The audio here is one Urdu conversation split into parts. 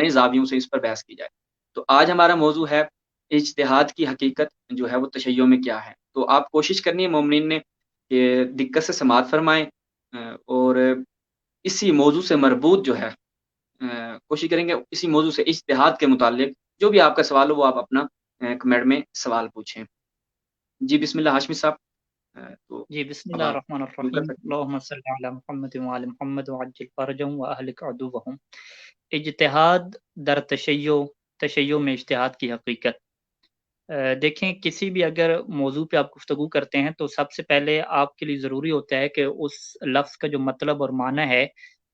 نئے زاویوں سے اس پر بحث کی جائے۔ تو آج ہمارا موضوع ہے اجتہاد کی حقیقت جو ہے وہ تشیع میں کیا ہے۔ تو آپ کوشش کرنی ہے مومنین نے کہ دقت سے سماعت فرمائیں اور اسی موضوع سے مربوط جو ہے کوشش کریں گے اسی موضوع سے اجتہاد کے متعلق جو بھی آپ کا سوال ہو وہ آپ اپنا کمنٹ میں سوال پوچھیں۔ جی بسم اللہ ہاشمی صاحب، تو جی بسم اب اللہ آپ الرحمن شروع کر الرحیم، سکتے ہیں۔ اللہم صلی علی محمد وعلی محمد وعجل فرجهم واہلک عدوهم۔ اجتہاد در تشیع میں اجتہاد کی حقیقت۔ دیکھیں کسی بھی اگر موضوع پہ آپ گفتگو کرتے ہیں تو سب سے پہلے آپ کے لیے ضروری ہوتا ہے کہ اس لفظ کا جو مطلب اور معنی ہے،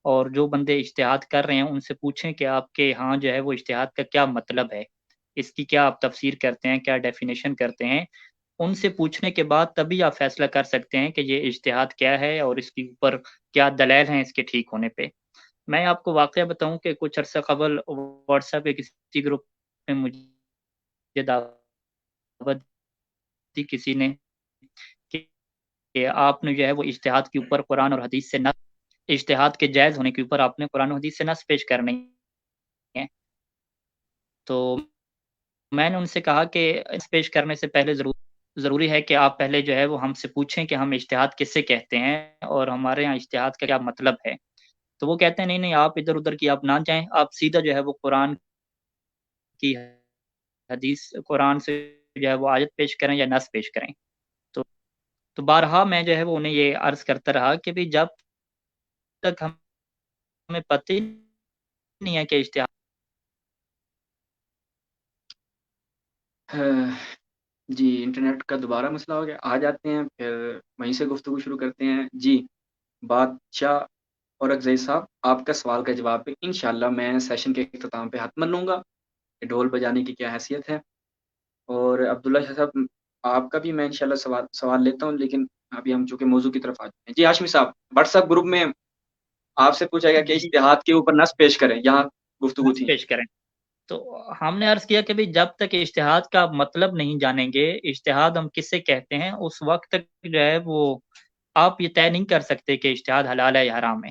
اور جو بندے اجتہاد کر رہے ہیں ان سے پوچھیں کہ آپ کے ہاں جو ہے وہ اجتہاد کا کیا مطلب ہے، اس کی کیا آپ تفسیر کرتے ہیں، کیا ڈیفینیشن کرتے ہیں۔ ان سے پوچھنے کے بعد تبھی آپ فیصلہ کر سکتے ہیں کہ یہ اجتہاد کیا ہے اور اس کے اوپر کیا دلائل ہیں اس کے ٹھیک ہونے پہ۔ میں آپ کو واقعہ بتاؤں کہ کچھ عرصہ قبل واٹس ایپ کے کسی گروپ میں مجھے دعوت دی کسی نے کہ آپ نے جو ہے وہ اجتہاد کے اوپر قرآن اور حدیث سے نص، اجتہاد کے جائز ہونے کے اوپر آپ نے قرآن و حدیث سے نص پیش کرنی ہے۔ تو میں نے ان سے کہا کہ اس پیش کرنے سے پہلے ضروری ہے کہ آپ پہلے جو ہے وہ ہم سے پوچھیں کہ ہم اجتہاد کس سے کہتے ہیں اور ہمارے ہاں اجتہاد کا کیا مطلب ہے۔ تو وہ کہتے ہیں نہیں نہیں، آپ ادھر ادھر کی آپ نہ جائیں، آپ سیدھا جو ہے وہ قرآن کی حدیث، قرآن سے جو ہے وہ آیت پیش کریں یا نص پیش کریں۔ تو تو بارہا میں جو ہے وہ انہیں یہ عرض کرتا رہا کہ بھی جب تک ہمیں پتہ ہی نہیں ہے کہ اجتہاد جی انٹرنیٹ کا دوبارہ مسئلہ ہو گیا، آ جاتے ہیں پھر وہیں سے گفتگو شروع کرتے ہیں۔ جی بادشاہ اور اکزئی صاحب، آپ کا سوال کا جواب پہ انشاءاللہ میں سیشن کے اختتام پہ حتمن لوں گا کہ ڈھول بجانے کی کیا حیثیت ہے، اور عبداللہ شاہ صاحب آپ کا بھی میں انشاءاللہ سوال لیتا ہوں، لیکن ابھی ہم چونکہ موضوع کی طرف آ جاتے ہیں۔ جی ہاشمی صاحب، واٹس ایپ گروپ میں آپ سے پوچھا گیا کہ جی اجتہاد کے اوپر نص پیش کریں، یہاں گفتگو نص تھی۔ پیش کریں۔ تو ہم نے عرض کیا کہ بھی جب تک اجتہاد کا مطلب نہیں جانیں گے، اجتہاد ہم کسے کہتے ہیں، اس وقت تک جو ہے وہ آپ یہ طے نہیں کر سکتے کہ اجتہاد حلال ہے یا حرام ہے۔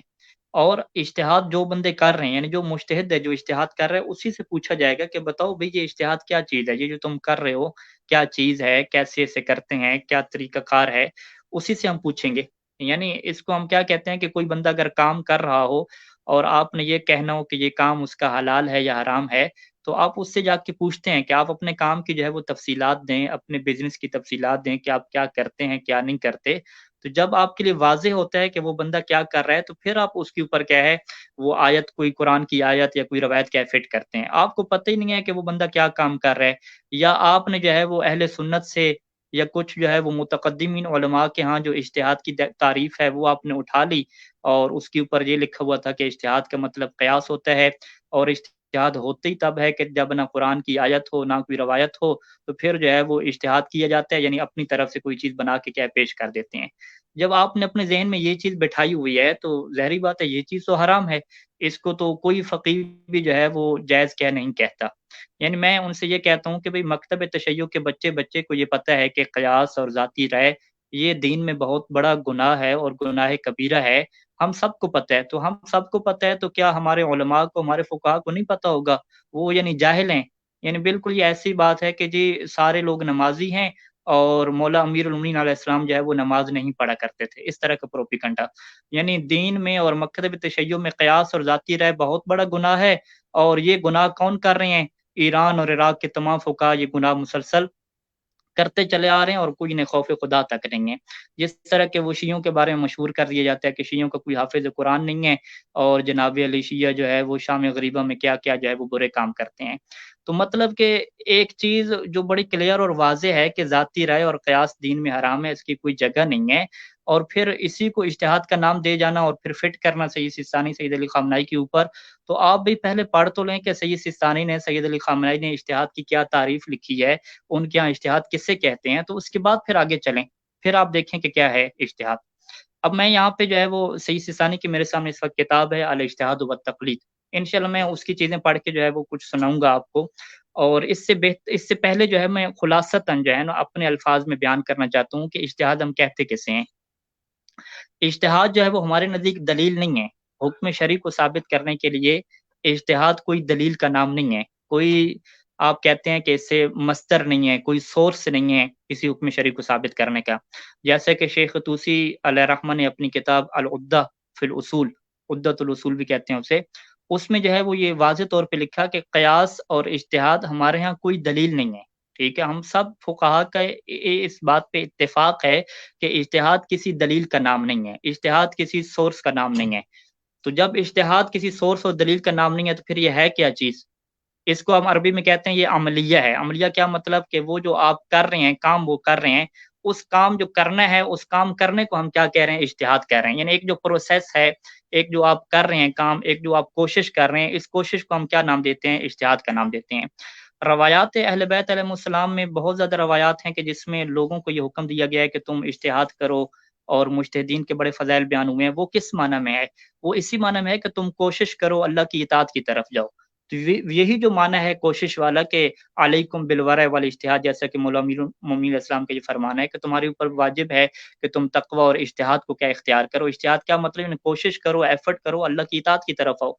اور اجتہاد جو بندے کر رہے ہیں، یعنی جو مجتہد ہے جو اجتہاد کر رہے ہیں، اسی سے پوچھا جائے گا کہ بتاؤ بھئی یہ اجتہاد کیا چیز ہے، یہ جو تم کر رہے ہو کیا چیز ہے، کیسے اسے کرتے ہیں، کیا طریقہ کار ہے، اسی سے ہم پوچھیں گے۔ یعنی اس کو ہم کیا کہتے ہیں کہ کوئی بندہ اگر کام کر رہا ہو اور آپ نے یہ کہنا ہو کہ یہ کام اس کا حلال ہے یا حرام ہے، تو آپ اس سے جا کے پوچھتے ہیں کہ آپ اپنے کام کی جو ہے وہ تفصیلات دیں، اپنے بزنس کی تفصیلات دیں کہ آپ کیا کرتے ہیں کیا نہیں کرتے۔ تو جب آپ کے لیے واضح ہوتا ہے کہ وہ بندہ کیا کر رہا ہے، تو پھر آپ اس کے اوپر کیا ہے وہ آیت، کوئی قرآن کی آیت یا کوئی روایت کیا فٹ کرتے ہیں۔ آپ کو پتہ ہی نہیں ہے کہ وہ بندہ کیا کام کر رہا ہے، یا آپ نے جو ہے وہ اہل سنت سے یا کچھ جو ہے وہ متقدمین علماء کے ہاں جو اجتہاد کی تعریف ہے وہ آپ نے اٹھا لی، اور اس کے اوپر یہ لکھا ہوا تھا کہ اجتہاد کا مطلب قیاس ہوتا ہے، اور اجتہاد ہوتے ہی تب ہے کہ جب نہ قرآن کی آیت ہو نہ کوئی روایت ہو، تو پھر جو ہے وہ اجتہاد کیا جاتا ہے، یعنی اپنی طرف سے کوئی چیز بنا کے کیا پیش کر دیتے ہیں۔ جب آپ نے اپنے ذہن میں یہ چیز بٹھائی ہوئی ہے تو ظاہری بات ہے یہ چیز تو حرام ہے، اس کو تو کوئی فقیہ بھی جو ہے وہ جائز کہہ نہیں کہتا۔ یعنی میں ان سے یہ کہتا ہوں کہ بھئی مکتب تشیع کے بچے کو یہ پتہ ہے کہ قیاس اور ذاتی رائے یہ دین میں بہت بڑا گناہ ہے اور گناہ کبیرہ ہے، ہم سب کو پتہ ہے۔ تو ہم سب کو پتہ ہے تو کیا ہمارے علماء کو، ہمارے فقہاء کو نہیں پتہ ہوگا؟ وہ یعنی جاہل ہیں؟ یعنی بالکل یہ ایسی بات ہے کہ جی سارے لوگ نمازی ہیں اور مولا امیر المومنین علیہ السلام جو ہے وہ نماز نہیں پڑھا کرتے تھے، اس طرح کا پروپیگنڈا۔ یعنی دین میں اور مکتب تشیع میں قیاس اور ذاتی رائے بہت بڑا گناہ ہے، اور یہ گناہ کون کر رہے ہیں؟ ایران اور عراق کے تمام فقہاء یہ گناہ مسلسل کرتے چلے آ رہے ہیں، اور کوئی نے خوف خدا تک نہیں ہے۔ جس طرح کے وہ شیعوں کے بارے میں مشہور کر دیا جاتا ہے کہ شیعوں کا کوئی حافظ قرآن نہیں ہے، اور جناب علی شیعہ جو ہے وہ شام غریبہ میں کیا کیا جو ہے وہ برے کام کرتے ہیں۔ تو مطلب کہ ایک چیز جو بڑی کلیئر اور واضح ہے کہ ذاتی رائے اور قیاس دین میں حرام ہے، اس کی کوئی جگہ نہیں ہے، اور پھر اسی کو اجتہاد کا نام دے جانا اور پھر فٹ کرنا سید سیستانی، سید علی خامنہئی کے اوپر۔ تو آپ بھی پہلے پڑھ تو لیں کہ سید سیستانی نے، سید علی خامنہئی نے اجتہاد کی کیا تعریف لکھی ہے، ان کے یہاں اجتہاد کسے کہتے ہیں، تو اس کے بعد پھر آگے چلیں، پھر آپ دیکھیں کہ کیا ہے اجتہاد۔ اب میں یہاں پہ جو ہے وہ سید سیستانی کی میرے سامنے اس وقت کتاب ہے الاجتہاد والتقلید، انشاءاللہ میں اس کی چیزیں پڑھ کے جو ہے وہ کچھ سناؤں گا آپ کو، اور اس سے پہلے جو ہے میں خلاصتاً جو ہے نا اپنے الفاظ میں بیان کرنا چاہتا ہوں کہ اجتہاد ہم کہتے کسے ہیں۔ اجتہاد جو ہے وہ ہمارے نزدیک دلیل نہیں ہے، حکم شرعی کو ثابت کرنے کے لیے اجتہاد کوئی دلیل کا نام نہیں ہے، کوئی آپ کہتے ہیں کہ اس سے مصدر نہیں ہے، کوئی سورس نہیں ہے کسی حکم شرعی کو ثابت کرنے کا، جیسے کہ شیخ طوسی علیہ الرحمہ نے اپنی کتاب العدہ فی الاصول، عدۃ الاصول بھی کہتے ہیں اسے، اس میں جو ہے وہ یہ واضح طور پہ لکھا کہ قیاس اور اجتہاد ہمارے ہاں کوئی دلیل نہیں ہے، ٹھیک ہے، ہم سب فقہا کا اس بات پہ اتفاق ہے کہ اجتہاد کسی دلیل کا نام نہیں ہے، اجتہاد کسی سورس کا نام نہیں ہے۔ تو جب اجتہاد کسی سورس اور دلیل کا نام نہیں ہے تو پھر یہ ہے کیا چیز؟ اس کو ہم عربی میں کہتے ہیں یہ عملیہ ہے۔ عملیہ کیا مطلب کہ وہ جو آپ کر رہے ہیں، کام وہ کر رہے ہیں، اس کام جو کرنا ہے، اس کام کرنے کو ہم کیا کہہ رہے ہیں؟ اجتہاد کہہ رہے ہیں۔ یعنی ایک جو پروسیس ہے، ایک جو آپ کر رہے ہیں کام، ایک جو آپ کوشش کر رہے ہیں، اس کوشش کو ہم کیا نام دیتے ہیں؟ اجتہاد کا نام دیتے ہیں۔ روایات اہل بیت علیہ السلام میں بہت زیادہ روایات ہیں کہ جس میں لوگوں کو یہ حکم دیا گیا ہے کہ تم اجتہاد کرو، اور مجتہدین کے بڑے فضائل بیان ہوئے ہیں۔ وہ کس معنی میں ہے؟ وہ اسی معنی میں ہے کہ تم کوشش کرو، اللہ کی اطاعت کی طرف جاؤ۔ تو یہی جو معنی ہے کوشش والا کہ علیکم بالورع والاجتہاد، جیسا کہ مولا امیر المومنین اسلام کا یہ فرمان ہے کہ تمہارے اوپر واجب ہے کہ تم تقوی اور اجتہاد کو کیا اختیار کرو۔ اجتہاد کیا مطلب؟ یعنی کوشش کرو، ایفرٹ کرو، اللہ کی اطاعت کی طرف آؤ۔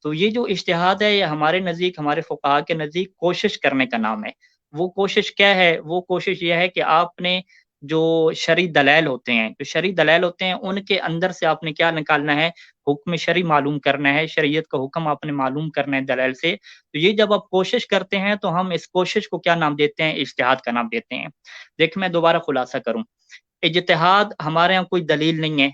تو یہ جو اجتہاد ہے یہ ہمارے نزدیک، ہمارے فقہا کے نزدیک کوشش کرنے کا نام ہے۔ وہ کوشش کیا ہے؟ وہ کوشش یہ ہے کہ آپ نے جو شرعی دلائل ہوتے ہیں، جو شرعی دلائل ہوتے ہیں، ان کے اندر سے آپ نے کیا نکالنا ہے؟ حکم شرعی معلوم کرنا ہے، شریعت کا حکم آپ نے معلوم کرنا ہے دلائل سے۔ تو یہ جب آپ کوشش کرتے ہیں تو ہم اس کوشش کو کیا نام دیتے ہیں؟ اجتہاد کا نام دیتے ہیں۔ دیکھ میں دوبارہ خلاصہ کروں، اجتہاد ہمارے ہاں کوئی دلیل نہیں ہے،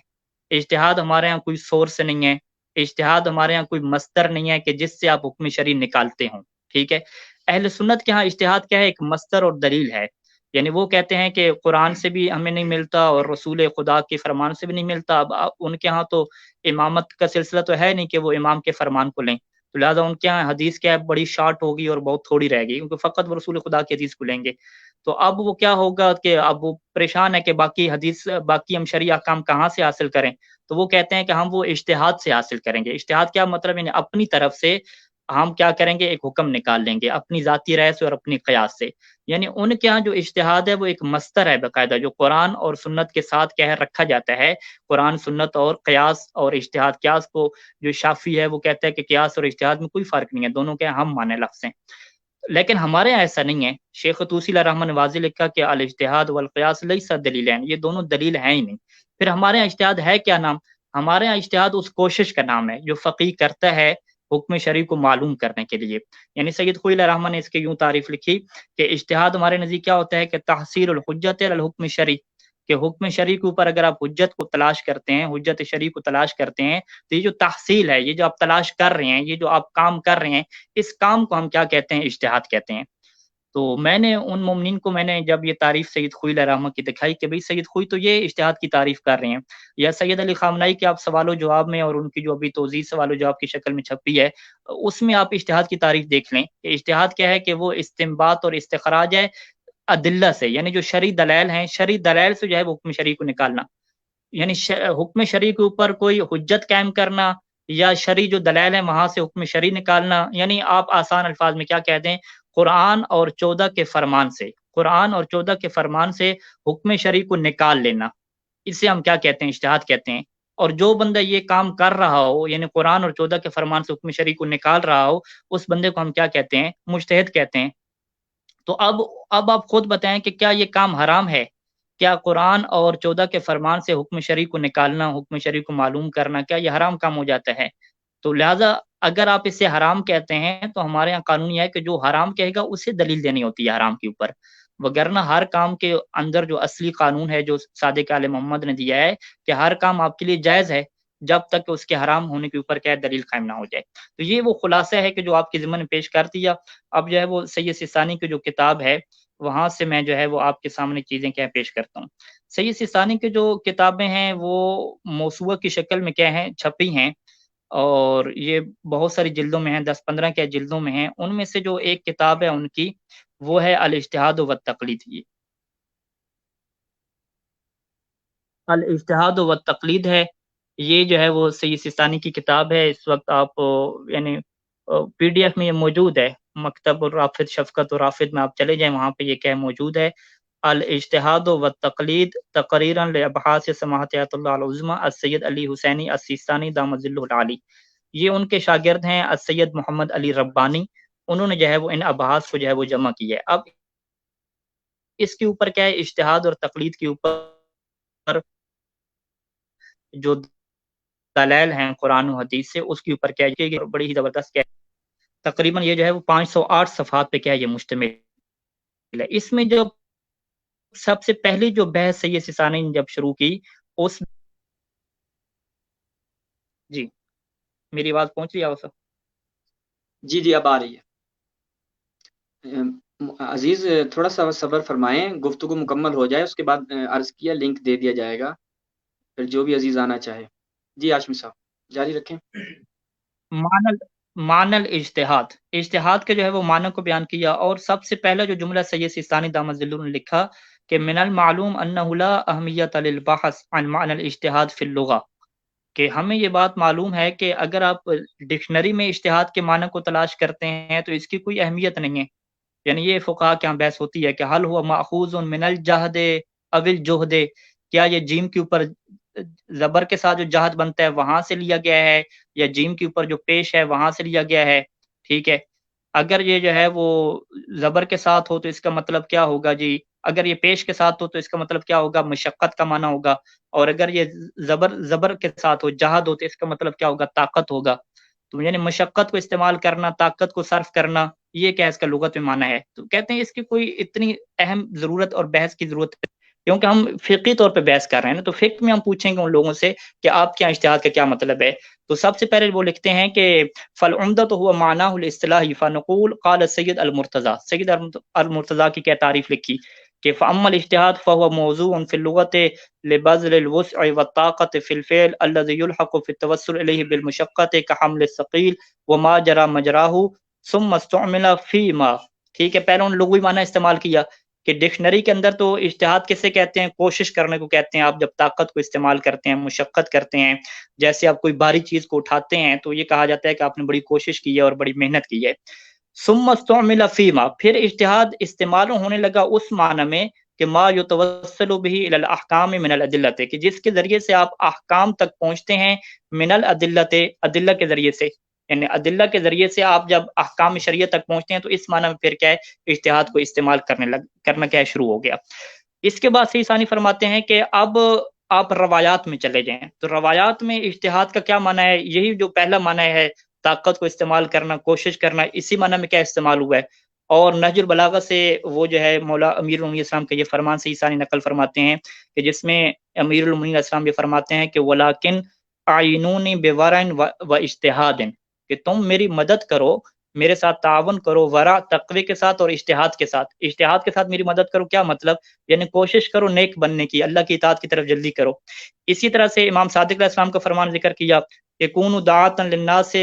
اجتہاد ہمارے ہاں کوئی سورس نہیں ہے، اجتہاد ہمارے ہاں کوئی مصدر نہیں ہے کہ جس سے آپ حکم شرعی نکالتے ہوں، ٹھیک ہے۔ اہل سنت کے ہاں اجتہاد کیا ہے؟ ایک مصدر اور دلیل ہے۔ یعنی وہ کہتے ہیں کہ قرآن سے بھی ہمیں نہیں ملتا اور رسول خدا کے فرمان سے بھی نہیں ملتا۔ اب ان کے ہاں تو امامت کا سلسلہ تو ہے نہیں کہ وہ امام کے فرمان کو لیں، تو لہٰذا ان کے یہاں حدیث کیا ہے؟ بڑی شارٹ ہوگی اور بہت تھوڑی رہے گی، کیونکہ فقط وہ رسول خدا کی حدیث کو لیں گے۔ تو اب وہ کیا ہوگا کہ اب وہ پریشان ہے کہ باقی حدیث، باقی ہم شرعی احکام کہاں سے حاصل کریں؟ تو وہ کہتے ہیں کہ ہم وہ اجتہاد سے حاصل کریں گے۔ اجتہاد کیا مطلب؟ یعنی اپنی طرف سے ہم کیا کریں گے؟ ایک حکم نکال لیں گے اپنی ذاتی رائے سے اور اپنی قیاس سے۔ یعنی ان کے ہاں جو اجتہاد ہے وہ ایک مصدر ہے باقاعدہ، جو قرآن اور سنت کے ساتھ کیا ہے؟ رکھا جاتا ہے۔ قرآن، سنت اور قیاس اور اجتہاد۔ قیاس کو جو شافعی ہے وہ کہتا ہے کہ قیاس اور اجتہاد میں کوئی فرق نہیں ہے، دونوں کے ہم معنی لفظ ہیں، لیکن ہمارے یہاں ایسا نہیں ہے۔ شیخ طوسی علیہ الرحمہ نے واضح لکھا کہ الاجتہاد والقیاس لیسا دلیلین، یہ دونوں دلیل ہیں ہی نہیں۔ پھر ہمارے یہاں اجتہاد ہے کیا نام؟ ہمارے یہاں اجتہاد اس کوشش کا نام ہے جو فقیہ کرتا ہے حکم شرعی کو معلوم کرنے کے لیے۔ یعنی سید خوئی علیہ الرحمہ نے اس کی یوں تعریف لکھی کہ اجتہاد ہمارے نزدیک کیا ہوتا ہے کہ تحصیل الحجت علی الحکم شرعی، کہ حکم شرعی کے اوپر اگر آپ حجت کو تلاش کرتے ہیں، حجت شرعی کو تلاش کرتے ہیں، تو یہ جو تحصیل ہے، یہ جو آپ تلاش کر رہے ہیں، یہ جو آپ کام کر رہے ہیں، اس کام کو ہم کیا کہتے ہیں؟ اجتہاد کہتے ہیں۔ تو میں نے ان مومنین کو، میں نے جب یہ تعریف سید خوئی علیہ الرحمہ کی دکھائی کہ بھئی سید خوئی تو یہ اجتہاد کی تعریف کر رہے ہیں، یا سید علی خامنائی کے آپ سوال و جواب میں اور ان کی جو ابھی توضیح سوال و جواب کی شکل میں چھپی ہے، اس میں آپ اجتہاد کی تعریف دیکھ لیں کہ اجتہاد کیا ہے؟ کہ وہ استنباط اور استخراج ہے ادلہ سے، یعنی جو شرعی دلائل ہیں، شرعی دلائل سے جو ہے وہ حکم شرعی کو نکالنا، یعنی حکم شرعی کے اوپر کوئی حجت قائم کرنا یا شرعی جو دلائل ہیں وہاں سے حکم شرعی نکالنا۔ یعنی آپ آسان الفاظ میں کیا کہہ دیں؟ قرآن اور 14 کے فرمان سے، قرآن اور 14 کے فرمان سے حکم شرعی کو نکال لینا، اسے ہم کیا کہتے ہیں؟ اجتہاد کہتے ہیں۔ اور جو بندہ یہ کام کر رہا ہو، یعنی قرآن اور 14 کے فرمان سے حکم شرعی کو نکال رہا ہو، اس بندے کو ہم کیا کہتے ہیں؟ مجتہد کہتے ہیں۔ تو اب آپ خود بتائیں کہ کیا یہ کام حرام ہے؟ کیا قرآن اور 14 کے فرمان سے حکم شرعی کو نکالنا، حکم شرعی کو معلوم کرنا، کیا یہ حرام کام ہو جاتا ہے؟ تو لہٰذا اگر آپ اسے حرام کہتے ہیں تو ہمارے یہاں قانون یہ ہے کہ جو حرام کہے گا اسے دلیل دینی ہوتی ہے حرام کے اوپر، وگرنہ ہر کام کے اندر جو اصلی قانون ہے جو صادق آل محمد نے دیا ہے کہ ہر کام آپ کے لیے جائز ہے جب تک کہ اس کے حرام ہونے کے اوپر کیا ہے؟ دلیل قائم نہ ہو جائے۔ تو یہ وہ خلاصہ ہے کہ جو آپ کے ذمن میں پیش کر دیا۔ اب جو ہے وہ سید سستانی کی جو کتاب ہے وہاں سے میں جو ہے وہ آپ کے سامنے چیزیں کیا پیش کرتا ہوں۔ سید سستانی کی جو کتابیں ہیں وہ موسوعہ کی شکل میں کیا ہیں؟ چھپی ہیں، اور یہ بہت ساری جلدوں میں ہیں، 10-15 کیا جلدوں میں ہیں۔ ان میں سے جو ایک کتاب ہے ان کی، وہ ہے الاجتہاد والتقلید۔ یہ الاجتہاد والتقلید ہے، یہ جو ہے وہ سید سستانی کی کتاب ہے۔ اس وقت آپ یعنی پی ڈی ایف میں یہ موجود ہے، مکتب الرافد شفقت الرافد میں آپ چلے جائیں، وہاں پہ یہ کیا ہے؟ موجود ہے، الاجتہاد والتقلید تقریرا لابحاث سماحت آیت اللہ العظمی السید علی حسینی السیستانی دامت ظلہ العالی۔ یہ ان کے شاگرد ہیں السید محمد علی ربانی، انہوں نے جو ہے وہ ان ابحاث کو جو ہے وہ جمع کیا ہے۔ اب اس کے اوپر کیا ہے، اجتہاد اور تقلید کے اوپر جو دلائل ہیں قرآن و حدیث سے، اس کے اوپر کیا ہے کہ بڑی ہی زبردست کیا ہے، تقریباً یہ جو ہے وہ 508 صفحات پہ کیا ہے یہ مشتمل ہے۔ اس میں جو سب سے پہلی جو بحث سید سیستانی نے جب شروع کی، اس جی میری آواز پہنچ رہی ہے آپ؟ جی جی اب آ رہی ہے۔ عزیز تھوڑا سا صبر فرمائیں، گفتگو مکمل ہو جائے اس کے بعد عرض کیا لنک دے دیا جائے گا، پھر جو بھی عزیز آنا چاہے۔ جی ہاشمی صاحب جاری رکھیں۔ معنی الاجتہاد، اجتہاد کے جو ہے وہ معنی کو بیان کیا، اور سب سے پہلا جو جملہ سید سیستانی دامت ظلہ نے لکھا کہ من المعلوم انہ لا اہمیت للبحث عن معنی الاجتہاد فی اللغہ، کہ ہمیں یہ بات معلوم ہے کہ اگر آپ ڈکشنری میں اجتہاد کے معنی کو تلاش کرتے ہیں تو اس کی کوئی اہمیت نہیں ہے۔ یعنی یہ فقہا کے یہاں بحث ہوتی ہے کہ حل ہوا ماخوذ من الجہد او الجہد، کیا یہ جیم کے اوپر زبر کے ساتھ جو جہد بنتا ہے وہاں سے لیا گیا ہے، یا جیم کے اوپر جو پیش ہے وہاں سے لیا گیا ہے؟ ٹھیک ہے، اگر یہ جو ہے وہ زبر کے ساتھ ہو تو اس کا مطلب کیا ہوگا جی، اگر یہ پیش کے ساتھ ہو تو اس کا مطلب کیا ہوگا، مشقت کا معنی ہوگا، اور اگر یہ زبر کے ساتھ ہو، جہد ہو، تو اس کا مطلب کیا ہوگا، طاقت ہوگا۔ تو یعنی مشقت کو استعمال کرنا، طاقت کو صرف کرنا، یہ کیا اس کا لغت میں معنی ہے؟ تو کہتے ہیں اس کی کوئی اتنی اہم ضرورت اور بحث کی ضرورت ہے، کیونکہ ہم فقہی طور پہ بحث کر رہے ہیں نا، تو فقہ میں ہم پوچھیں گے ان لوگوں سے کہ آپ کے اجتہاد کا کیا مطلب ہے۔ تو سب سے پہلے وہ لکھتے ہیں کہ فالعمدۃ هو معناه الاصطلاحی فنقول قال السید المرتضی، سید المرتضی کی کیا تعریف لکھی کہ فاما الاجتہاد فهو موضوع فی اللغۃ لبذل الوسع والطاقة في الفعل الذي يلحق في التوسل إليه بالمشقة كحمل الثقيل وما جرى مجراه ثم استعمل فيما، ٹھیک ہے، پہلے ان لغوی معنی استعمال کیا کہ ڈکشنری کے اندر تو اجتہاد کسے کہتے ہیں، کوشش کرنے کو کہتے ہیں، آپ جب طاقت کو استعمال کرتے ہیں، مشقت کرتے ہیں، جیسے آپ کوئی بھاری چیز کو اٹھاتے ہیں تو یہ کہا جاتا ہے کہ آپ نے بڑی کوشش کی ہے اور بڑی محنت کی ہے۔ ثم استعمل فيما، پھر اجتہاد استعمال ہونے لگا اس معنی میں کہ ما یتوسل به الى الاحکام من الادلۃ، کہ جس کے ذریعے سے آپ احکام تک پہنچتے ہیں، من الادلۃ، ادلہ کے ذریعے سے، یعنی ادلہ کے ذریعے سے آپ جب احکام شریعت تک پہنچتے ہیں تو اس معنی میں پھر کیا ہے، اجتہاد کو استعمال کرنا کیا ہے، شروع ہو گیا۔ اس کے بعد ثانی فرماتے ہیں کہ اب آپ روایات میں چلے جائیں، تو روایات میں اجتہاد کا کیا معنی ہے، یہی جو پہلا معنی ہے طاقت کو استعمال کرنا، کوشش کرنا، اسی معنی میں کیا استعمال ہوا ہے۔ اور نہج البلاغہ سے وہ جو ہے مولا امیر المومنین السلام کا یہ فرمان سے ثانی نقل فرماتے ہیں کہ جس میں امیر المومنین السلام یہ فرماتے ہیں کہ ولاکن اعینونی بورع و اجتہاد، کہ تم میری مدد کرو، میرے ساتھ تعاون کرو، ورع تقوی کے ساتھ اور اجتہاد کے ساتھ، اجتہاد کے ساتھ میری مدد کرو، کیا مطلب، یعنی کوشش کرو نیک بننے کی، اللہ کی اطاعت کی طرف جلدی کرو۔ اسی طرح سے امام صادق علیہ السلام کا فرمان ذکر کیا کہ کونوا دعاۃ للناس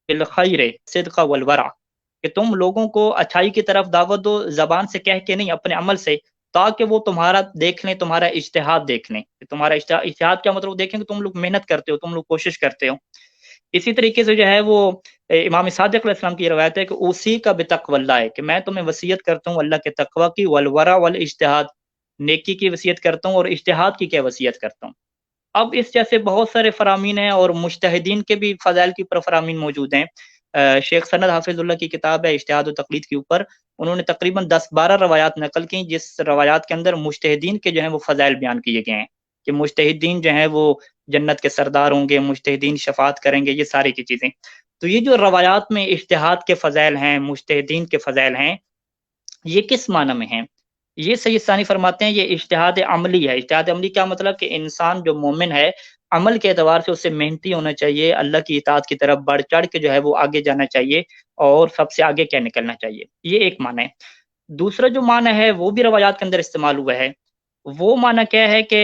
بالخیر صدق والورع، کہ تم لوگوں کو اچھائی کی طرف دعوت دو، زبان سے کہہ کے نہیں، اپنے عمل سے، تاکہ وہ تمہارا دیکھ لیں، تمہارا اجتہاد دیکھ لیں، کہ تمہارا اجتہاد کیا مطلب، دیکھیں کہ تم لوگ محنت کرتے ہو، تم لوگ کوشش کرتے ہو۔ اسی طریقے سے جو ہے وہ امام صادق علیہ السلام کی روایت ہے کہ اسی کا بتقوی اللہ ہے، کہ میں تمہیں وصیت کرتا ہوں اللہ کے تقوی کی، والورع والاجتہاد، نیکی کی وصیت کرتا ہوں اور اجتہاد کی کیا وصیت کرتا ہوں۔ اب اس جیسے بہت سارے فرامین ہیں، اور مجتہدین کے بھی فضائل کی پر فرامین موجود ہیں۔ شیخ سند حافظ اللہ کی کتاب ہے اجتہاد و تقلید کے اوپر، انہوں نے تقریباً 10-12 روایات نقل کی، جس روایات کے اندر مجتہدین کے جو ہیں وہ فضائل بیان کیے گئے ہیں، کہ مجتہدین جو ہیں وہ جنت کے سردار ہوں گے، مجتہدین شفاعت کریں گے، یہ ساری کی چیزیں۔ تو یہ جو روایات میں اجتہاد کے فضائل ہیں، مجتہدین کے فضائل ہیں، یہ کس معنی میں ہیں؟ یہ سید ثانی فرماتے ہیں یہ اجتہاد عملی ہے۔ اجتہاد عملی کیا مطلب، کہ انسان جو مومن ہے عمل کے اعتبار سے اسے محنتی ہونا چاہیے، اللہ کی اطاعت کی طرف بڑھ چڑھ کے جو ہے وہ آگے جانا چاہیے، اور سب سے آگے کیا نکلنا چاہیے، یہ ایک معنی ہے۔ دوسرا جو معنی ہے وہ بھی روایات کے اندر استعمال ہوا ہے، وہ معنی کیا ہے کہ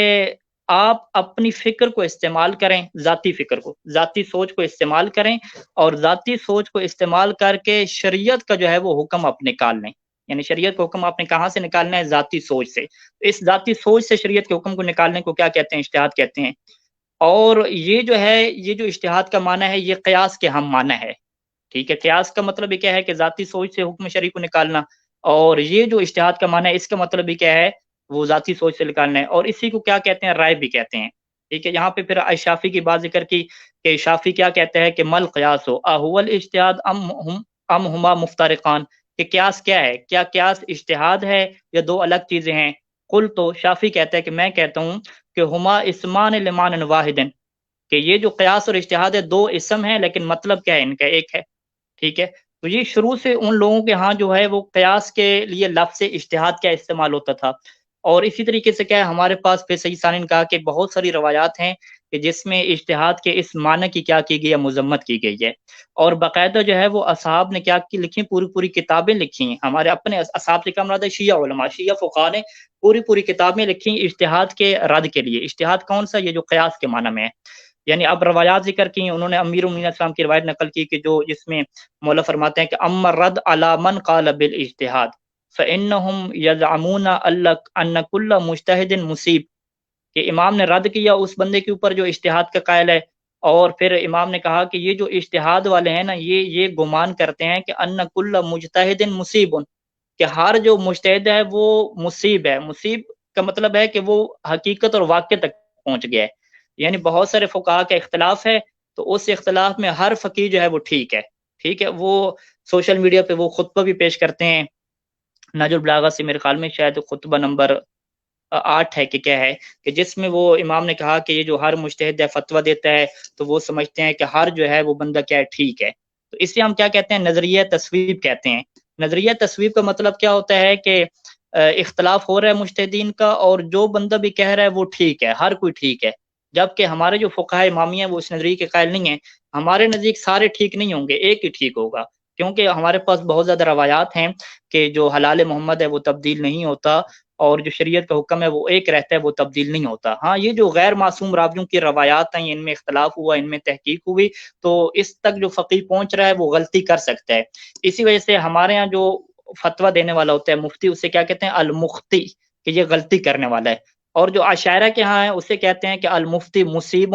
آپ اپنی فکر کو استعمال کریں، ذاتی فکر کو، ذاتی سوچ کو استعمال کریں، اور ذاتی سوچ کو استعمال کر کے شریعت کا جو ہے وہ حکم آپ نکال لیں۔ یعنی شریعت کا حکم آپ نے کہاں سے نکالنا ہے، ذاتی سوچ سے۔ اس ذاتی سوچ سے شریعت کے حکم کو نکالنے کو کیا کہتے ہیں، اجتہاد کہتے ہیں۔ اور یہ جو ہے، یہ جو اجتہاد کا معنی ہے، یہ قیاس کے ہم معنی ہے، ٹھیک ہے۔ قیاس کا مطلب یہ کیا ہے کہ ذاتی سوچ سے حکم شرعی کو نکالنا، اور یہ جو اجتہاد کا معنی ہے اس کا مطلب یہ کیا ہے، وہ ذاتی سوچ سے نکالنا ہے، اور اسی کو کیا کہتے ہیں، رائے بھی کہتے ہیں، ٹھیک ہے۔ یہاں پہ پھر شافی کی بات ذکر کی کہ شافی کیا کہتا ہے کہ مل قیاس ہو احول اجتہاد ام ہما مفترقان، کہ قیاس کیا ہے، کیا قیاس اجتہاد ہے یا دو الگ چیزیں ہیں؟ قل تو شافی کہتا ہے کہ میں کہتا ہوں کہ ہما اسمان لمان واحد، کہ یہ جو قیاس اور اجتہاد ہے دو اسم ہیں لیکن مطلب کیا ہے ان کا، ایک ہے، ٹھیک ہے۔ تو یہ شروع سے ان لوگوں کے ہاں جو ہے وہ قیاس کے لیے لفظ اجتہاد کیا استعمال ہوتا تھا، اور اسی طریقے سے کیا ہے ہمارے پاس پھر سید ثانی نے کہا کہ بہت ساری روایات ہیں کہ جس میں اجتہاد کے اس معنی کی کیا کی گئی ہے، مذمت کی گئی ہے، اور باقاعدہ جو ہے وہ اصحاب نے کیا کی لکھی، پوری پوری کتابیں لکھی ہیں، ہمارے اپنے اصحاب سے کیا مراد ہے، شیعہ علماء، شیعہ فقہاء نے پوری پوری کتابیں لکھی اجتہاد کے رد کے لیے۔ اجتہاد کون سا، یہ جو قیاس کے معنی میں ہے، یعنی اب روایات ذکر کی انہوں نے، امیر المومنین السلام کی روایت نقل کی کہ جو جس میں مولا فرماتے ہیں کہ اما رد علی من قال بالاجتہاد فانهم يزعمون ان كل مجتہد مصیب، کہ امام نے رد کیا اس بندے کے اوپر جو اجتہاد کا قائل ہے، اور پھر امام نے کہا کہ یہ جو اجتہاد والے ہیں نا یہ گمان کرتے ہیں کہ ان کل مجتہد مصیب، کہ ہر جو مجتہد ہے وہ مصیب ہے، مصیب کا مطلب ہے کہ وہ حقیقت اور واقع تک پہنچ گیا ہے، یعنی بہت سارے فقہا کا اختلاف ہے، تو اس اختلاف میں ہر فقی جو ہے وہ ٹھیک ہے، ٹھیک ہے۔ وہ سوشل میڈیا پہ وہ خطبہ بھی پیش کرتے ہیں، ناج البلاغہ سے میرے خیال میں شاید خطبہ نمبر 8 ہے کہ کیا ہے، کہ جس میں وہ امام نے کہا کہ یہ جو ہر مجتہد ہے فتویٰ دیتا ہے تو وہ سمجھتے ہیں کہ ہر جو ہے وہ بندہ کیا ہے، ٹھیک ہے، تو اس سے ہم کیا کہتے ہیں، نظریہ تصویب کہتے ہیں۔ نظریہ تصویب کا مطلب کیا ہوتا ہے کہ اختلاف ہو رہا ہے مجتہدین کا، اور جو بندہ بھی کہہ رہا ہے وہ ٹھیک ہے، ہر کوئی ٹھیک ہے، جبکہ ہمارے جو فقہاء امامیہ ہیں وہ اس نظریے کے قائل نہیں ہیں، ہمارے نزدیک سارے ٹھیک نہیں ہوں گے، ایک ہی ٹھیک ہوگا، کیونکہ ہمارے پاس بہت زیادہ روایات ہیں کہ جو حلال محمد ہے وہ تبدیل نہیں ہوتا، اور جو شریعت کا حکم ہے وہ ایک رہتا ہے، وہ تبدیل نہیں ہوتا۔ ہاں یہ جو غیر معصوم راویوں کی روایات ہیں ان میں اختلاف ہوا، ان میں تحقیق ہوئی، تو اس تک جو فقیہ پہنچ رہا ہے وہ غلطی کر سکتا ہے، اسی وجہ سے ہمارے ہاں جو فتویٰ دینے والا ہوتا ہے مفتی، اسے کیا کہتے ہیں، المفتی، کہ یہ غلطی کرنے والا ہے، اور جو عشائرہ کے ہاں ہے اسے کہتے ہیں کہ المفتی مصیب،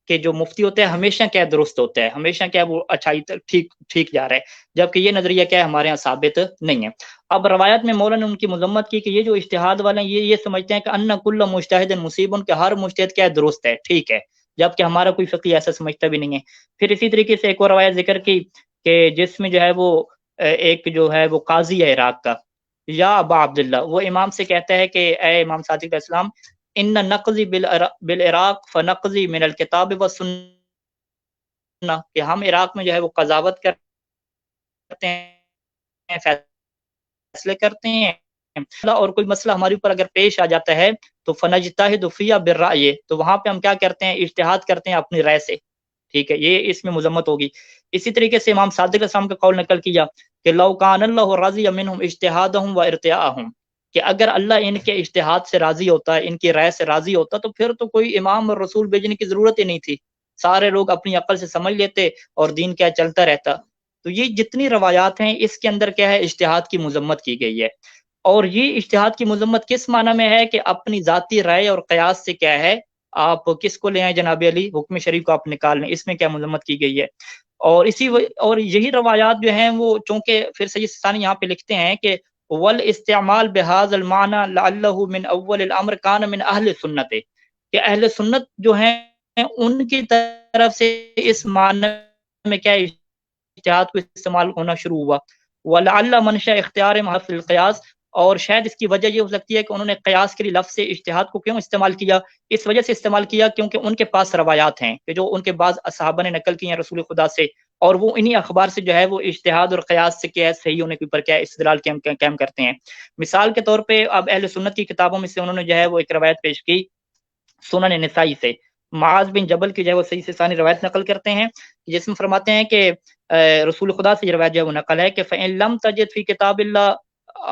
کہ جو مفتی ہوتا ہے ہمیشہ کیا درست ہوتا ہے، ہمیشہ کیا وہ اچھائی ٹھیک ٹھیک جا رہا ہے، جبکہ یہ نظریہ کیا ہے ہمارے ہاں ثابت نہیں ہے۔ اب روایت میں مولا نے ان کی مذمت کی کہ یہ جو اجتہاد والے ہیں یہ سمجھتے ہیں کہ ان کل مجتہد مصیب، کہ ہر مجتہد کیا ہے، درست ہے، ٹھیک ہے، جبکہ ہمارا کوئی فقیہ ایسا سمجھتا بھی نہیں ہے۔ پھر اسی طریقے سے ایک اور روایت ذکر کی کہ جس میں جو ہے وہ ایک جو ہے وہ قاضی ہے عراق کا، یا ابا عبداللہ، وہ امام سے کہتا ہے کہ اے امام صادق علیہ السلام، ان نقضی بالعراق فنقضی من الکتاب والسنہ، کہ ہم عراق میں جو ہے وہ قضاوت کرتے ہیں، فیصلے کرتے ہیں، اور کوئی مسئلہ ہمارے اوپر اگر پیش آ جاتا ہے تو فنجتہد فیہ بالرأی، تو وہاں پہ ہم کیا کرتے ہیں، اجتہاد کرتے ہیں اپنی رائے سے، ٹھیک ہے، یہ اس میں مذمت ہوگی۔ اسی طریقے سے امام صادق علیہ السلام کا قول نقل کیا کہ لو کان اللہ راضی منہم اجتہادہم و ارتیاءہم، کہ اگر اللہ ان کے اجتہاد سے راضی ہوتا ہے، ان کی رائے سے راضی ہوتا، تو پھر تو کوئی امام اور رسول بھیجنے کی ضرورت ہی نہیں تھی، سارے لوگ اپنی عقل سے سمجھ لیتے اور دین کیا چلتا رہتا۔ تو یہ جتنی روایات ہیں اس کے اندر کیا ہے، اجتہاد کی مذمت کی گئی ہے، اور یہ اجتہاد کی مذمت کس معنی میں ہے کہ اپنی ذاتی رائے اور قیاس سے کیا ہے، آپ کس کو لے آئیں، جناب علی، حکم شریف کو آپ نکال لیں، اس میں کیا مذمت کی گئی ہے۔ اور اور یہی روایات جو ہیں وہ چونکہ پھر سید ثانی یہاں پہ لکھتے ہیں کہ والاستعمال بهذا المعنى لعله من اول الامر كان من اہل سنت، کہ اہل سنت جو ہیں ان کی طرف سے اس معنی میں کیا اجتہاد کو استعمال ہونا شروع ہوا، ولعل منشا اختیار محض القیاس، اور شاید اس کی وجہ یہ ہو سکتی ہے کہ انہوں نے قیاس کے لیے لفظ اجتہاد کو کیوں استعمال کیا، اس وجہ سے استعمال کیا کیونکہ ان کے پاس روایات ہیں کہ جو ان کے بعض صحابہ نے نقل کی ہیں رسول خدا سے، اور وہ انہی اخبار سے جو ہے وہ اجتہاد اور قیاس سے کیا ہے صحیح ہونے کے اوپر کیا ہے استدلال قائم کرتے ہیں۔ مثال کے طور پہ اب اہل سنت کی کتابوں میں سے انہوں نے جو ہے وہ ایک روایت پیش کی سنن نسائی سے، معاذ بن جبل کی جو ہے وہ صحیح سے ثانی روایت نقل کرتے ہیں، جس میں فرماتے ہیں کہ رسول خدا سے یہ روایت جو ہے وہ نقل ہے کہ فَإِن لَمْ تَجِدْ فِي کتاب اللہ،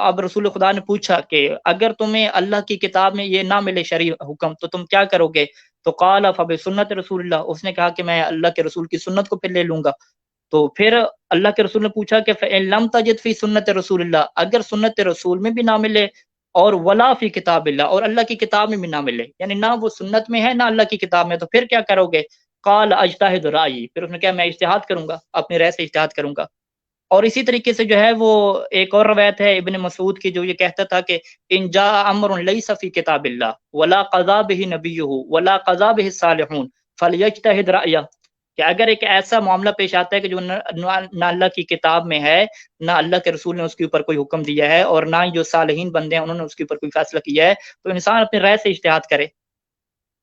اب رسول خدا نے پوچھا کہ اگر تمہیں اللہ کی کتاب میں یہ نہ ملے شرعی حکم تو تم کیا کرو گے، تو قال فبسنت رسول اللہ، اس نے کہا کہ میں اللہ کے رسول کی سنت کو پھر لے لوں گا۔ تو پھر اللہ کے رسول نے پوچھا کہ فَإِن لَمْ تَجِدْ فِي سنت رسول اللہ، اگر سنت رسول میں بھی نہ ملے، اور ولا فی کتاب اللہ، اور اللہ کی کتاب میں بھی نہ ملے، یعنی نہ وہ سنت میں ہے نہ اللہ کی کتاب میں، تو پھر کیا کرو گے، قال اجتہد رائی، پھر اس نے کہا میں اجتہاد کروں گا، اپنی رائے سے اجتہاد کروں گا۔ اور اسی طریقے سے جو ہے وہ ایک اور روایت ہے ابن مسعود کی جو یہ کہتا تھا کہ ان جاء امر لیس فی کتاب اللہ ولا قضا به نبیہ ولا قضا به الصالحون فلیجتہد رأیہ، کہ اگر ایک ایسا معاملہ پیش آتا ہے کہ جو نہ اللہ کی کتاب میں ہے، نہ اللہ کے رسول نے اس کے اوپر کوئی حکم دیا ہے، اور نہ ہی جو صالحین بندے ہیں انہوں نے اس کے اوپر کوئی فیصلہ کیا ہے، تو انسان اپنی رائے سے اجتہاد کرے۔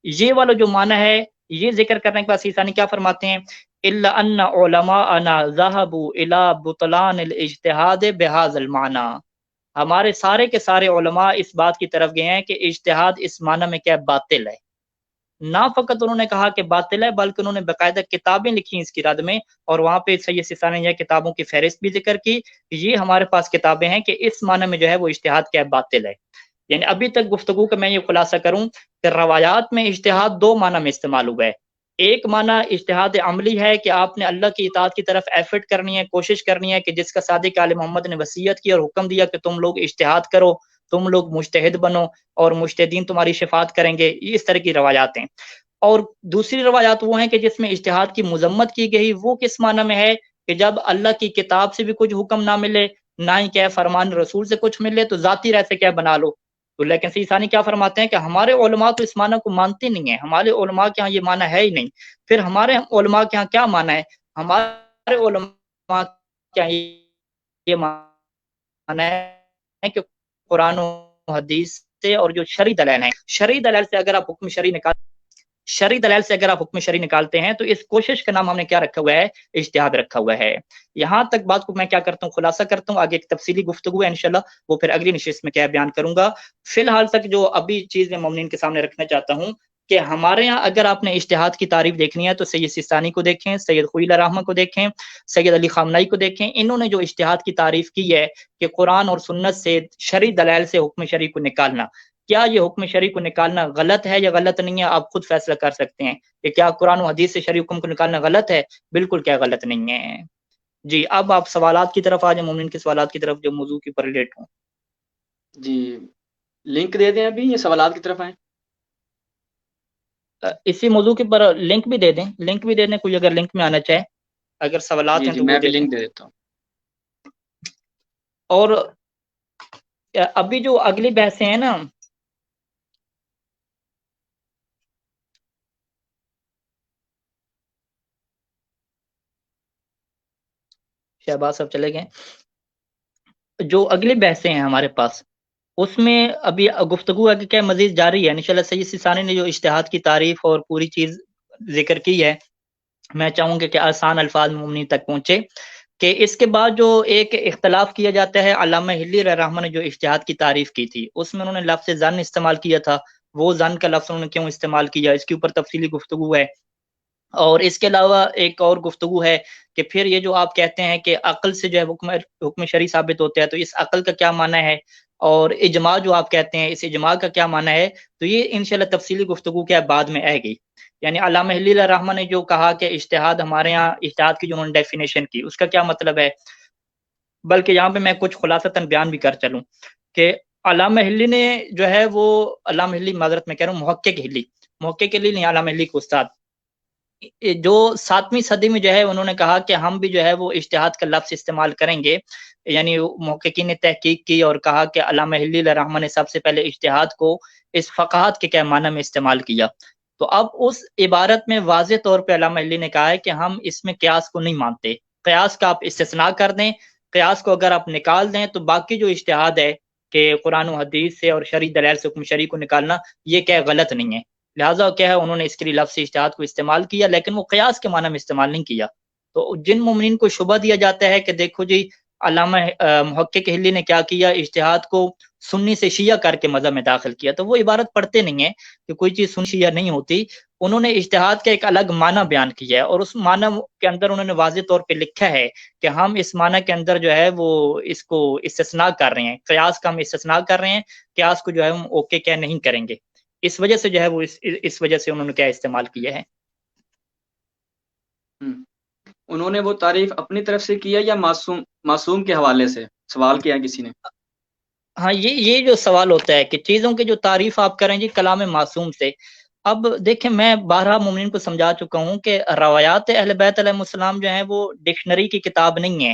یہ والا جو معنی ہے، یہ ذکر کرنے کے بعد سیسانی کیا فرماتے ہیں؟ الا ان علماءنا ذهبوا الى بطلان الاجتهاد بهذا المعنى، ہمارے سارے کے سارے علماء اس بات کی طرف گئے ہیں کہ اجتہاد اس معنی میں کیا باطل ہے۔ نہ فقط انہوں نے کہا کہ باطل ہے، بلکہ انہوں نے باقاعدہ کتابیں لکھی اس کی رد میں، اور وہاں پہ سید سیستانی نے کتابوں کی فہرست بھی ذکر کی، یہ ہمارے پاس کتابیں ہیں کہ اس معنی میں جو ہے وہ اجتہاد کیا باطل ہے۔ یعنی ابھی تک گفتگو کا میں یہ خلاصہ کروں کہ روایات میں اجتہاد دو معنی میں استعمال ہوا ہے۔ ایک معنی اجتہاد عملی ہے کہ آپ نے اللہ کی اطاعت کی طرف ایفرٹ کرنی ہے، کوشش کرنی ہے، کہ جس کا صادق آل محمد نے وصیت کی اور حکم دیا کہ تم لوگ اجتہاد کرو، تم لوگ مجتہد بنو، اور مجتہدین تمہاری شفاعت کریں گے، یہ اس طرح کی روایات ہیں۔ اور دوسری روایات وہ ہیں کہ جس میں اجتہاد کی مذمت کی گئی، وہ کس معنی میں ہے کہ جب اللہ کی کتاب سے بھی کچھ حکم نہ ملے، نہ ہی کیا فرمان رسول سے کچھ ملے، تو ذاتی رائے سے کیا بنا لو۔ تو لیکن سیسانی کیا فرماتے ہیں کہ ہمارے علماء تو اس معنی کو مانتے نہیں ہیں، ہمارے علماء کے ہاں یہ معنی ہے ہی نہیں۔ پھر ہمارے علماء کے ہاں کیا معنی ہے؟ ہمارے علماء کے ہاں یہ معنی ہے کہ قرآن و حدیث سے اور جو شرعی دلائل ہیں، شرعی دلائل سے اگر آپ حکم شرعی نکالتے ہیں تو اس کوشش کا نام ہم نے کیا رکھا ہوا ہے؟ اجتہاد رکھا ہوا ہے۔ یہاں تک بات کو میں کیا کرتا ہوں، خلاصہ کرتا ہوں، آگے ایک تفصیلی گفتگو ہے انشاءاللہ، وہ پھر اگلی نشست میں کیا بیان کروں گا۔ فی الحال تک جو ابھی چیز میں مومنین کے سامنے رکھنا چاہتا ہوں کہ ہمارے ہاں اگر آپ نے اجتہاد کی تعریف دیکھنی ہے تو سید سیستانی کو دیکھیں، سید خوئی الرحمہ کو دیکھیں، سید علی خامنائی کو دیکھیں، انہوں نے جو اجتہاد کی تعریف کی ہے کہ قرآن اور سنت سے شرعی دلائل سے حکم شرعی کو نکالنا، کیا یہ حکم شرعی کو نکالنا غلط ہے یا غلط نہیں ہے؟ آپ خود فیصلہ کر سکتے ہیں کہ کیا قرآن و حدیث سے شرعی حکم کو نکالنا غلط ہے؟ بالکل کیا غلط نہیں ہے۔ جی اب آپ سوالات کی طرف آ جائیں، مومن کے سوالات کی طرف جو موضوع کے اوپر ریلیٹ ہوں۔ جی لنک دے دیں ابھی، یہ سوالات کی طرف آئیں۔ اسی موضوع کے اوپر لنک بھی دے دیں، لنک بھی دے دیں، کوئی اگر لنک میں آنا چاہے، اگر سوالات جی ہیں جی تو میں وہ ابھی دے دیں۔ لنک دے دیتا ہوں۔ اور ابھی جو اگلی بحثیں ہیں نا، شہباز صاحب چلے گئے، جو اگلی بحثیں ہیں ہمارے پاس اس میں ابھی گفتگو ہے کہ کیا مزید جاری ہے انشاءاللہ۔ سید سیستانی نے جو اجتہاد کی تعریف اور پوری چیز ذکر کی ہے، میں چاہوں گا کہ آسان الفاظ میں مومنین تک پہنچے۔ کہ اس کے بعد جو ایک اختلاف کیا جاتا ہے، علامہ ہلی رحمہ نے جو اجتہاد کی تعریف کی تھی اس میں انہوں نے لفظ ظن استعمال کیا تھا، وہ ظن کا لفظ انہوں نے کیوں استعمال کیا، اس کے اوپر تفصیلی گفتگو ہے۔ اور اس کے علاوہ ایک اور گفتگو ہے کہ پھر یہ جو آپ کہتے ہیں کہ عقل سے جو ہے حکم شرعی ثابت ہوتا ہے، تو اس عقل کا کیا معنی ہے، اور اجماع جو آپ کہتے ہیں اس اجماع کا کیا معنی ہے، تو یہ انشاءاللہ تفصیلی گفتگو کیا بعد میں آئے گی۔ یعنی علامہ ہلی الرحمہ نے جو کہا کہ اجتہاد ہمارے ہاں، اجتہاد کی جو انہوں نے ڈیفینیشن کی اس کا کیا مطلب ہے، بلکہ یہاں پہ میں کچھ خلاصتاً بیان بھی کر چلوں کہ علامہ ہلی نے جو ہے وہ، علامہ ہلی معذرت میں کہہ رہا ہوں، محقق ہلی نہیں، علامہ ہلی کو استاد جو 7ویں صدی میں جو ہے انہوں نے کہا کہ ہم بھی جو ہے وہ اجتہاد کا لفظ استعمال کریں گے۔ یعنی محققین نے تحقیق کی اور کہا کہ علامہ ہلی الرحمہ نے سب سے پہلے اجتہاد کو اس فقاہت کے کیا معنی میں استعمال کیا۔ تو اب اس عبارت میں واضح طور پہ علامہ ہلی نے کہا ہے کہ ہم اس میں قیاس کو نہیں مانتے، قیاس کا آپ استثناء کر دیں، قیاس کو اگر آپ نکال دیں تو باقی جو اجتہاد ہے کہ قرآن و حدیث سے اور شرعی دلائل سے حکم شرعی کو نکالنا، یہ کیا غلط نہیں ہے۔ لہٰذا کیا ہے انہوں نے اس کے لیے لفظ اجتہاد کو استعمال کیا، لیکن وہ قیاس کے معنی میں استعمال نہیں کیا۔ تو جن مومنین کو شبہ دیا جاتا ہے کہ دیکھو جی علامہ محقق ہلی نے کیا کیا، اجتہاد کو سنی سے شیعہ کر کے مذہب میں داخل کیا، تو وہ عبارت پڑھتے نہیں ہیں کہ کوئی چیز سنی شیعہ نہیں ہوتی۔ انہوں نے اجتہاد کا ایک الگ معنی بیان کیا ہے، اور اس معنی کے اندر انہوں نے واضح طور پہ لکھا ہے کہ ہم اس معنی کے اندر جو ہے وہ اس کو استثناء کر رہے ہیں، قیاس کا ہم استثناء کر رہے ہیں، قیاس کو جو ہے ہم اوکے کیا نہیں کریں گے۔ اس وجہ سے جو ہے وہ اس وجہ سے انہوں نے کیا استعمال کیا ہے۔ انہوں نے وہ تعریف اپنی طرف سے کیا یا معصوم کے حوالے سے سوال کیا کسی نے؟ ہاں یہ جو سوال ہوتا ہے کہ چیزوں کی جو تعریف آپ کریں جی کلام معصوم سے، اب دیکھیں میں بارہا مومنین کو سمجھا چکا ہوں کہ روایات اہل بیت علیہ السلام جو ہیں وہ ڈکشنری کی کتاب نہیں ہے